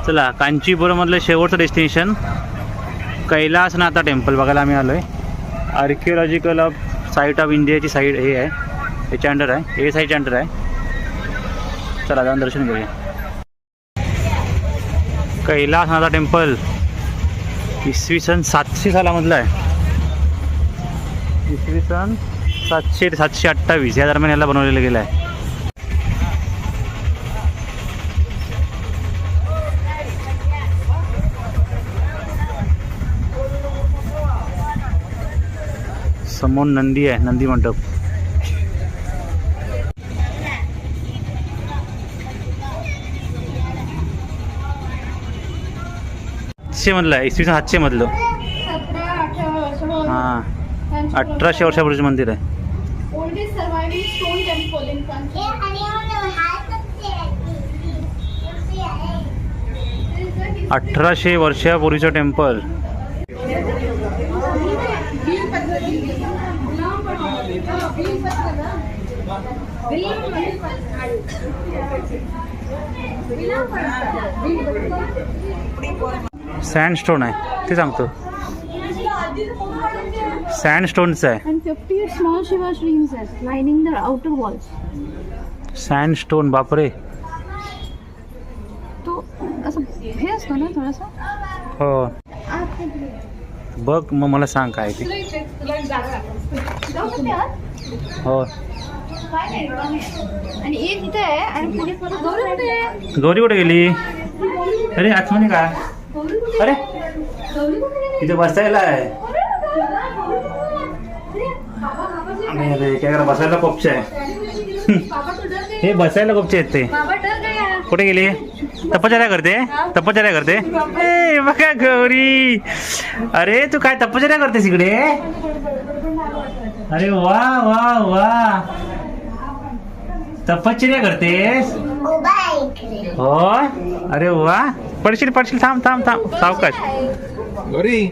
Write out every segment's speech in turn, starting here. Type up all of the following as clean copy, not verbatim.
चला कांचीपुरममधलं शेवटचं destination Kailasanath temple बघायला आम्ही आलो आहे. आर्किओलॉजिकल साईट ऑफ इंडियाची साईड हे आहे, याच्या अंडर आहे, ए साईडच्या अंडर आहे. चला जाऊन दर्शन घेऊया. कैलासनाथ टेम्पल इसवी सन 700 सालामधलं आहे. इसवी सन 700 ते 728 या दरम्यान याला बनवलेलं गेलं आहे. समोर नंदी आहे, नंदी मंडप. मधलं आहे, इसवी सन 700 मधलं. हां 1800 वर्षापूर्वीचं मंदिर आहे. 1800 वर्षापूर्वीचं टेम्पल. सँडस्टोन आहे ते सांगतो, सँडस्टोनचं आहे. And 50 small Shiva streams lining the outer walls. Sandstone बापरे. तो असं हे असतो ना थोडासा. हो बघ मग मला सांग काय ते. हो आणि एक इथे आहे आणि पुढे परत गौरी कुठे गेली? अरे आठवणी का? अरे इथे बसायला आहे. अरे काय करा, बसायला कोपचे आहे. हे बसायला कोपचे आहेत ते. कुठे गेली? तपश्चर्या करते, तपश्चर्या करते. ए बघा गौरी, अरे तू काय तपश्चर्या करतेस इकडे? अरे वा वा वा, तपश्चर्या करतेस? हो अरे वा. पडशील पडशील, थांब थांब थांब, सावकाश. गौरी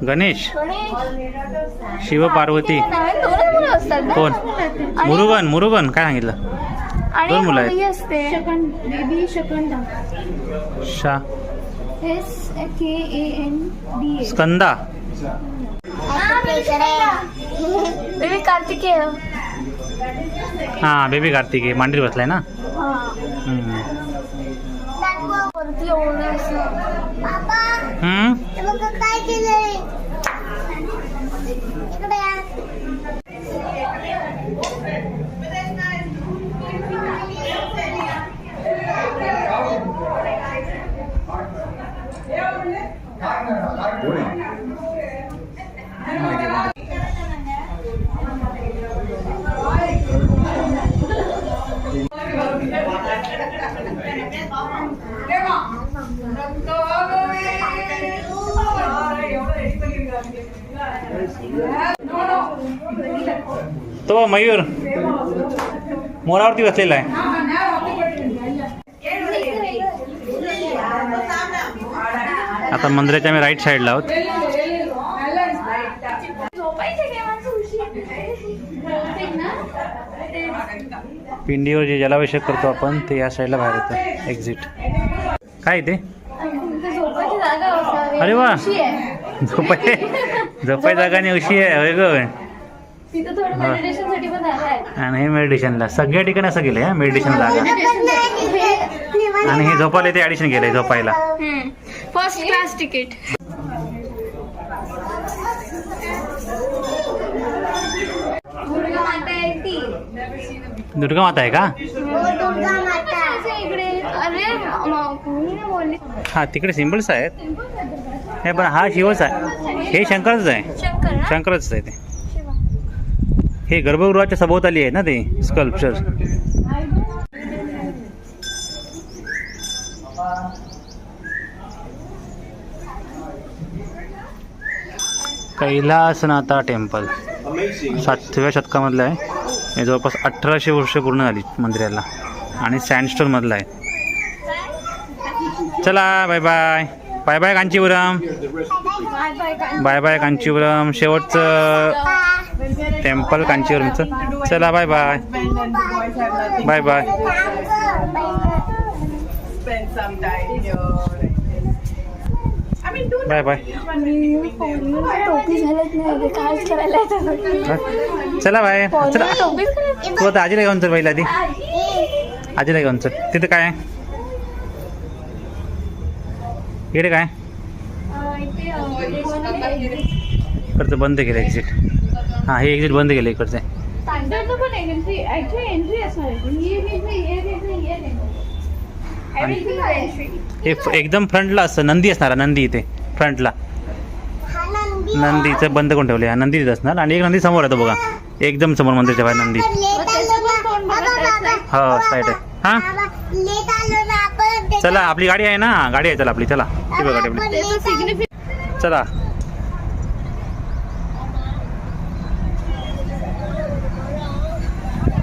गणेश, शिव पार्वती. कोण? मुरुगन. मुरुगन काय सांगितलं? दोन मुलं आहेत. असते बेबी शकंदा. शा SKANDA. स्कंदा. बेबी कार्तिकेय. हा बेबी कार्तिकी मांडीत बसलाय ना. काय केलंय? तो मयूर मोरावरती बसलेला आहे. आता मंदिराच्या आम्ही राईट साईडला आहोत. पिंडीवर जे जलाभिषेक करतो आपण ते या साईडला बाहेर येतं, एक्झिट. काय ते? अरे वा, झोपाय जागा आणि उशी आहे. होय ग. आणि हे मेडिटेशनला सगळ्या ठिकाणी असं गेलंय. मेडिटेशन जागा आणि हे झोपायला ते ऍडिशन केलंय झोपायला. First class ticket. दुर्गा माता आहे का? हा तिकडे सिम्बल्स आहेत. हे पण हा शिवच आहे, हे शंकरच आहे. शंकरच आहे ते. हे गर्भगृहाच्या सभोवताली आहे ना ते स्कल्पचर. कैलासनाथा टेम्पल 7व्या शतकामधलं आहे. हे जवळपास 1800 वर्ष पूर्ण झाली मंदिराला आणि सँडस्टोन मधलं आहे. चला bye bye. Bye bye Kanchipuram. Bye bye Kanchipuram. शेवटचं टेम्पल कांचीपुरमचं. चला bye bye. Bye bye. Bye bye. चला बाय. चला तू आता आजीला घेऊन चल पहिला आधी. आजीला घेऊन चल. तिथे काय आहे इकडे काय इकडचं बंद केलं एक्झिट. हां हे एक्झिट बंद केलं इकडचं. हे एकदम फ्रंटला असतं. नंदी असणार. नंदी इथे फ्रंटला नंदीचं बंद करून ठेवलं आहे. नंदी तिथं असणार आणि एक नंदी समोर येतो बघा. एकदम समोर मंदिरच्या बाहेर नंदी. हो साईड आहे. हां चला आपली गाडी आहे ना. गाडी आहे. चला आपली. चला ती बघा गाडी आपली. चला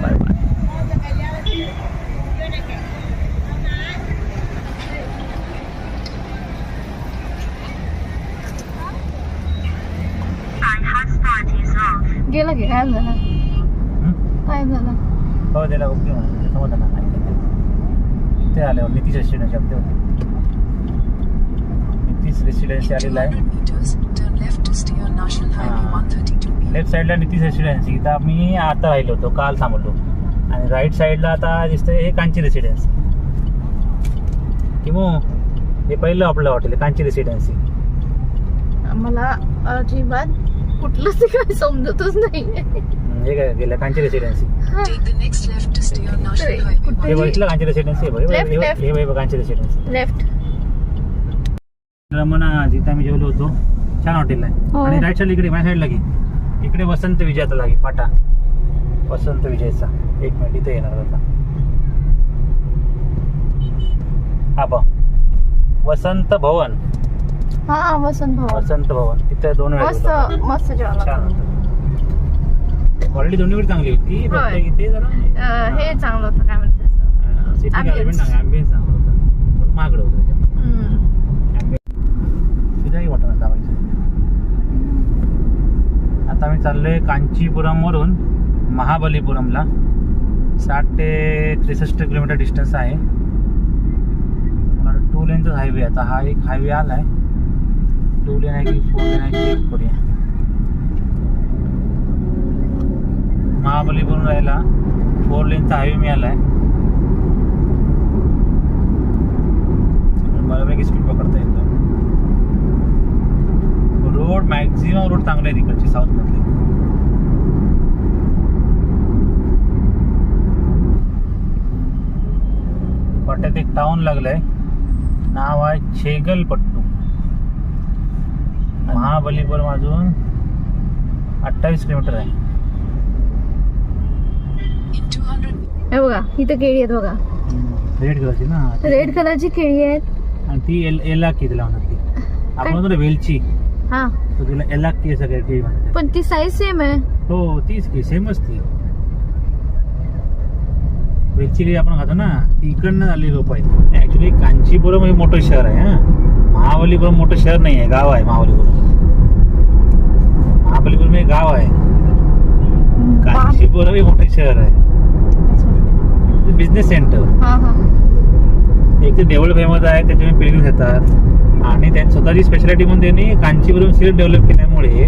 बाय बाय. गेला की काय झालं. काय झालं. हो त्याला ओके समजलं ना. इथे आल्यावर नितीश रेसिडेन्सी आपले होते. नितीश रेसिडेन्सी आलेला आहे. लेफ्ट साईडला नितीश रेसिडेन्सी. इथं आम्ही आता राहिलो होतो. काल थांबलो. आणि राईट साईडला आता दिसतंय हे कांची रेसिडेन्सी. किमो हे पहिलं आपलं हॉटेल कांची रेसिडेन्सी. मला अजिबात कुठलंच ते काय समजतच नाही. हे काय गेलं कांची रेसिडेन्सी. हे बघितलं कांची रेसिडेन्सी. हे बघ कांची रेसिडेन्सी. लेफ्ट रमणा जिथं आम्ही जेवलो होतो. छान हॉटेल आहे. आणि राईट साईड इकडे माझ्या साईडला की इकडे वसंत विजयाचा लागे पाटा. वसंत विजयचा. एक मिनिट इथे येणार होता. हा बघ वसंत भवन. हा वसंत भवन. वसंत भवन तिथे 2 वेळा मस्त मस्त जेवण. छान होतं. क्वालिटी दोन्ही वेळ चांगली होती. फक्त इथे जरा हे चांगलं होतं. काय म्हणते सिटी गॅलमेंट ॲम्बियन्स चांगलं होतं. थोडं महागडं होतं त्याच्यामुळे. तिथेही वाटत दाबायचं. आता आम्ही चाललोय कांचीपुरमवरून महाबलीपुरमला. 60 ते 63 किलोमीटर डिस्टन्स आहे. 2 लेनचाच हायवे. आता हा एक हायवे आला आहे. 2 लेन आहे की 4 लेन आहे की चेक करूया. महाबलीपुरम राहायला 4 लेनचा हायवे मिळाला आहे. बऱ्यापैकी स्पीड पकडता येतो. रोड मॅक्झिमम रोड चांगले आहे तिकडचे साऊथ मधले. वाट्यात एक टाउन लागलंय. नाव आहे छेगलपट्टू. महाबलीपुरम अजून 28 किलोमीटर आहे. हे बघा इथे केळी आहेत बघा. रेड कलरची ना. रेड कलरची केळी आहेत. आणि ती एलाकी तिला म्हणतात. ती आपण म्हणतो ना वेलची. हा तर तिला एलाकी सगळ्या केळी म्हणतात. पण ती साईज सेम आहे. हो तीच की सेमच ती. वेलची केळी आपण खातो ना ती इकडनं आलेली रोप आहे. ऍक्च्युली कांचीपुरम हे मोठं शहर आहे. हा महाबलीपुरम मोठं शहर नाही आहे. गाव आहे महाबलीपुरम. महाबलीपुरम हे गाव आहे. कांचीपुरम हे मोठं शहर आहे. Business centre. हा हा एक तर डेव्हलप फेमस आहे. त्याच्यामुळे पिलग्रिम्स येतात. आणि त्यांची स्वतःची स्पेशालिटी म्हणून त्यांनी कांचीपुरम सिटी डेव्हलप केल्यामुळे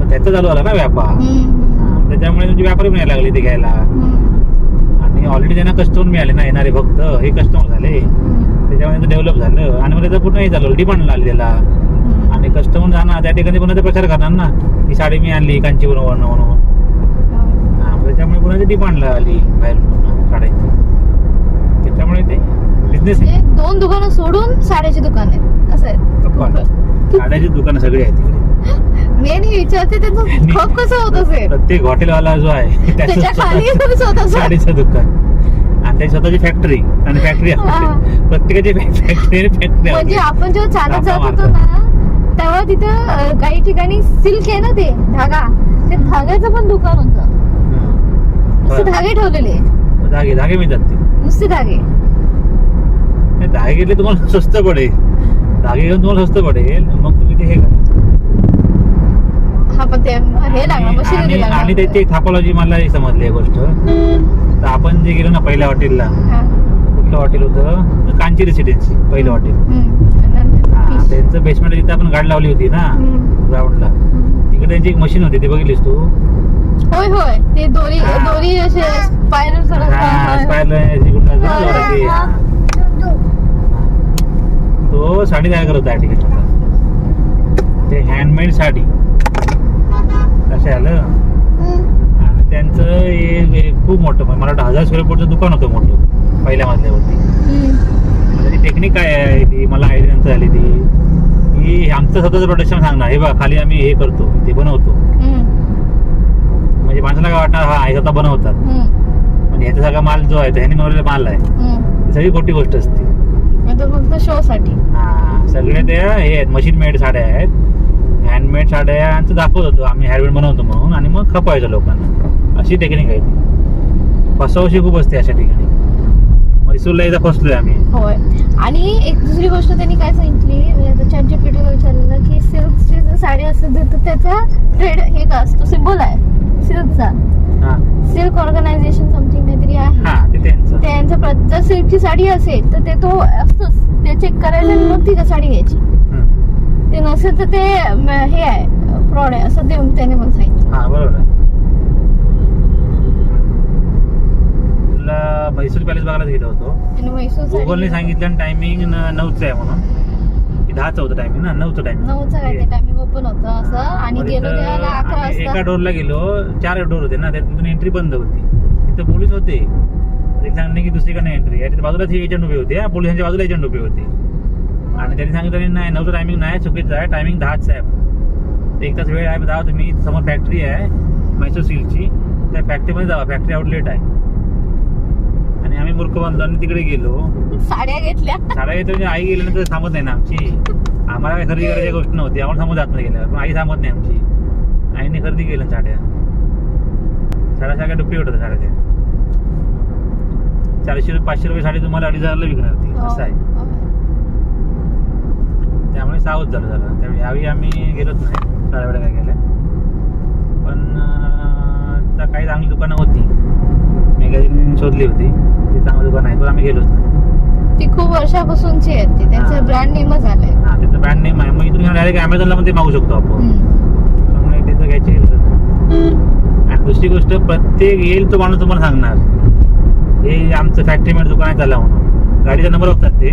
त्याचा चालू झाला ना व्यापार. त्याच्यामुळे तुमचे व्यापारी पण यायला लागले ते घ्यायला. आणि ऑलरेडी त्यांना कस्टमर मिळाले ना. येणारे फक्त हे कस्टमर झाले. त्याच्यामुळे डेव्हलप झालं. आणि मग त्याचं पूर्ण हे झालं डिमांड लागली त्याला. आणि कस्टमर जाणार त्या ठिकाणी पुन्हा प्रचार करणार ना ही साडी मी आणली कांचीपुरम म्हणून. त्याच्यामुळे पुन्हा डिमांड आली बाहेर काढायची. त्याच्यामुळे ते बिझनेस 2 दुकानं सोडून साड्याची दुकान आहेत असं आहे. साड्याची दुकानं सगळी आहेत तिकडे. मेन विचारते त्याचं खप कसं होत असेल. प्रत्येक हॉटेलवाला जो आहे त्याच्या खाली साडीचं दुकान आणि त्याची स्वतःची फॅक्टरी. आणि फॅक्टरी प्रत्येकाची फॅक्टरी म्हणजे आपण जेव्हा चालत जात होतो ना तेव्हा तिथं काही ठिकाणी सिल्क आहे ना ते धागा, ते धाग्याचं पण दुकान होतं. नुसते धागे ठेवलेले, धागे धागे मिळतात ते. नुसते धागे. नाही, धागे घेतले तुम्हाला स्वस्त पडेल. धागे घेऊन तुम्हाला स्वस्त पडेल, मग तुम्ही ते हे करा. हा पण ते हे लागणार मशीनरी लागणार. आणि त्याची थापोलॉजी मला एक समजली आहे गोष्ट. तर आपण जे गेलो ना पहिल्या हॉटेलला, हा. कुठलं हॉटेल होतं, तर कांची रेसिडेन्सी पहिलं हॉटेल. नंतर हा, fish. त्यांचं बेसमेंट जिथे आपण गाडी लावली होती ना ग्राउंडला, तिकडे त्यांची एक मशीन होती, ते बघितलीस तू? होय होय, ते दोरी हा. दोरी असे स्पायरल तो साडी तयार करत होता ठिकाणी. ते हँडमेड साडी कसे आलं. आणि त्यांचं हे खूप मोठं, मला वाटतं 1000 स्क्वेअर फूटचं दुकान होतं मोठं पहिल्या मजल्यावरती. त्याची टेक्निक काय आहे ती मला आयडिया नंतर आली ती, की आमचं स्वतःचं प्रोडक्शन सांगणार. हे बघा खाली आम्ही हे करतो, ते बनवतो. म्हणजे माणसाला काय वाटणार, हा हे स्वतः बनवतात, पण ह्याचा सगळा माल जो आहे तो ह्याने बनवलेला माल आहे. ही सगळी खोटी गोष्ट असते. फक्त शो साठी. हा, सगळे ते हे आहेत मशीन मेड साड्या आहेत, हँडमेड साड्यांचं दाखवत होतो आम्ही हँडमेड बनवतो म्हणून, आणि मग खपवायचं लोकांना. अशी टेक्निक आहे ती. फसवाशी खूप असते अशा ठिकाणी. मैसूरला एकदा फसलोय आम्ही. होय. आणि एक दुसरी गोष्ट त्यांनी काय सांगितली, म्हणजे ChatGPT विचारलेलं की सिल्कची जर साडी असेल तर त्याचा ट्रेड हे का असतो, सिम्बॉल आहे सिल्कचा. सिल्क ऑर्गनायझेशन समथिंग काहीतरी आहे त्यांचं. जर सिल्कची साडी असेल तर ते तो असतोच, ते चेक करायचं आणि मग ती साडी घ्यायची. ते नसेल तर ते हे आहे, फ्रॉड आहे असं त्याने पण सांगितलं. हा बरोबर आहे. तुला म्हैसूर पॅलेस बघायला गेलो होतो. गुगलने सांगितलं टायमिंग 9चं आहे म्हणून, की 10चं होतं टायमिंग ना, 9चं टायमिंग. 9चं काय ते टायमिंग ओपन होतं असं. आणि गेलो तेव्हा 11 वाजता. एका डोरला गेलो, 4 डोर होते ना, तिथून एंट्री बंद होती. तिथं पोलीस होते, ते सांगणे की दुसरीकडे एंट्री आहे. बाजूलाच एजंट उभे होते, पोलिसांच्या बाजूला एजंट उभे होते. आणि त्यांनी सांगितलं नाही, 9चं टायमिंग नाही, चुकीचं आहे, टायमिंग 10चं आहे. 1 तास वेळ आहे, जावा तुम्ही. समोर फॅक्टरी आहे म्हैसूर सिल्कची, त्या फॅक्टरीमध्ये जावा, फॅक्टरी आउटलेट आहे. आणि आम्ही मूर्ख बनलो आणि तिकडे गेलो, साड्या घेतल्या. साड्या घेतो म्हणजे आई गेल्यानंतर थांबत नाही ना आमची. आम्हाला काय खरेदी करायची गोष्ट नव्हती, आम्हाला थांबत जात नाही गेल्यावर, पण आई थांबत नाही आमची. आईने खरेदी केल्या साड्या सगळ्या डुप्लिकेट होत्या साड्या त्या. 400-500 रुपये साडी तुम्हाला 2,500ला विकणार ती, असं आहे. त्यामुळे सावध झालं जरा. त्यामुळे यावेळी आम्ही गेलोच नाही, साड्या काय गेल्या. पण त्या काही चांगली दुकानं होती, मॅगझिन शोधली होती, ती चांगली दुकान आहे, पण आम्ही गेलोच नाही. ती खूप वर्षापासूनची आहे, ती त्यांचं ब्रँड नेमच आलंय. हा, त्याचं ब्रँड नेम आहे. मग इथून डायरेक्ट अमेझॉनला पण ते मागू शकतो आपण. त्यामुळे तिथं घ्यायची गरज नाही. आणि दुसरी गोष्ट, प्रत्येक येईल तो माणूस तुम्हाला सांगणार हे आमचं फॅक्टरी मेड दुकान आहे त्याला म्हणून. गाडीचा नंबर बघतात ते,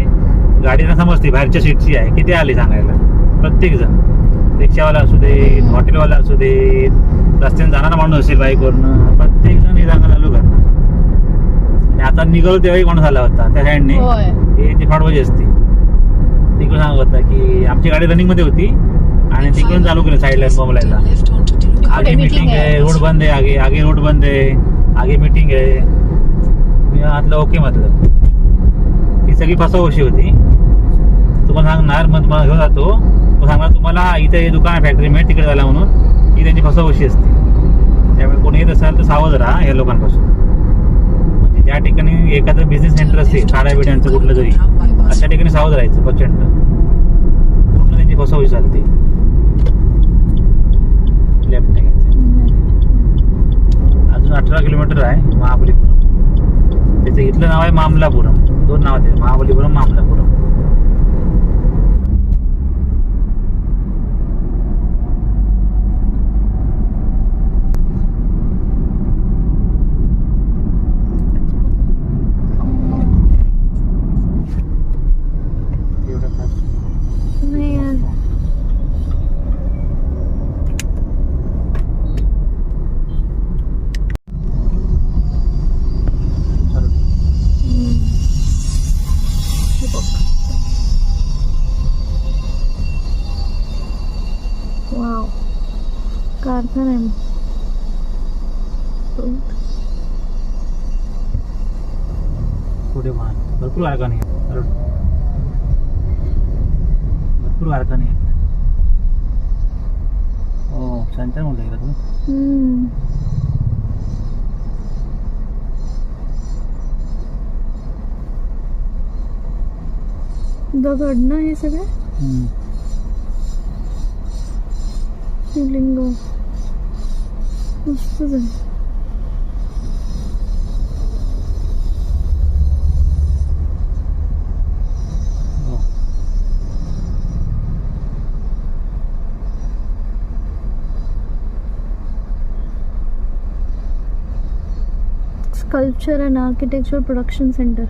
गाडीला समजते बाहेरच्या सीटची आहे किती आली सांगायला. प्रत्येक जण, रिक्षावाला असू दे, हॉटेलवाला असू दे, रस्त्याने जाणारा माणूस असेल बाईकवरनं, प्रत्येक जण हे सांगायला चालू करणार. आणि आता निघालो तेव्हा एक माणूस आला होता त्या साईडने, हे ती फाडवाजी असते, तिकडून सांगत होता की आमची गाडी रनिंग मध्ये होती आणि तिकडून चालू केलं साईडला बोंबलायला. आगे मीटिंग आहे, रोड बंद आहे, आगे आगे रोड बंद आहे, आगे मीटिंग आहे. मी म्हटलं ओके, म्हटलं ही सगळी फसवाशी होती. तुम्हाला सांगणार, मग तुम्हाला घेऊन जातो, मग सांगणार तुम्हाला इथे हे दुकान आहे फॅक्टरी मेड, तिकडे झाला म्हणून. ही त्यांची फसवाशी असते. त्यामुळे कोणी येत असाल तर सावध राहा या लोकांपासून. म्हणजे ज्या ठिकाणी एखादं बिझनेस सेंटर असेल, साड्या बिड्यांचं कुठलं तरी, अशा ठिकाणी सावध राहायचं प्रचंड. पूर्ण त्यांची फसवाशी चालते. लेफ्ट घ्यायचं. अजून 18 किलोमीटर आहे महाबलीपुरम. त्याचं इथलं नाव आहे मामलापुरम. 2 नाव आहेत, महाबलीपुरम, मामलापुरम. वाव, कारखाना आहे. पुढे भरपूर कारखाने आहेत, भरपूर कारखाने आहेत. छान छान म्हणलं गेलं तू. दगड ना हे सगळे शिवलिंग मस्तच आहे. Sculpture and Architecture Production Center.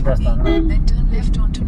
इथं असताना Then turn left onto